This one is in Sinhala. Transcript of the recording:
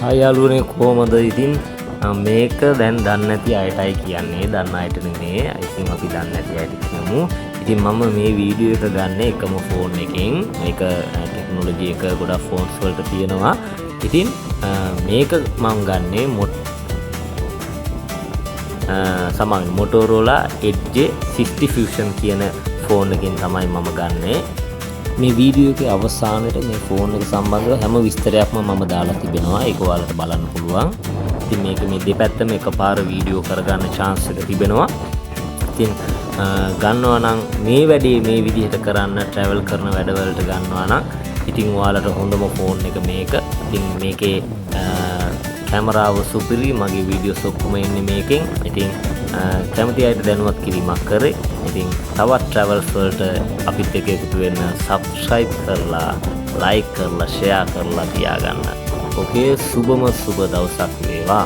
හායි යාළුවනේ කොහමද ඉතින් මේක දැන් දන්නේ නැති අයටයි කියන්නේ දන්න අයට නෙමෙයි. ඉතින් අපි දන්නේ නැති අයට කියමු. ඉතින් මම මේ වීඩියෝ එක ගන්න එකම ෆෝන් එකෙන්. මේක ටෙක්නොලොජි එක ගොඩක් ෆෝන්ස් වලට තියෙනවා. ඉතින් මේක මම ගන්නේ Motorola Edge 60 Fusion කියන ෆෝන් එකෙන් තමයි මම ගන්නේ. මේ වීඩියෝ එකේ අවසානයේ මේ ෆෝන් එක සම්බන්ධව හැම විස්තරයක්ම මම දාලා තිබෙනවා. ඒක ඔයාලට බලන්න පුළුවන්. ඉතින් මේක මේ දෙපැත්තම එකපාර වීඩියෝ කරගන්න chance එක තිබෙනවා. ඉතින් ගන්නවා නම් මේ වැඩේ මේ විදිහට කරන්න travel කරන වැඩවලට ගන්නවා නම් ඉතින් ඔයාලට හොඳම ෆෝන් එක මේක. ඉතින් මේකේ කැමරාව සුපිරි. මගේ වීඩියෝස් ඔක්කොම එන්නේ මේකෙන්. ඉතින් කැමති අයට දැනුවත් කිරීමක් කරේ. ඉතින් තවත් travels වලට අපිත් එක්ක එකතු වෙන්න subscribe කරලා like කරලා share කරලා තියාගන්න. ඕකේ සුබම සුබ දවසක් වේවා.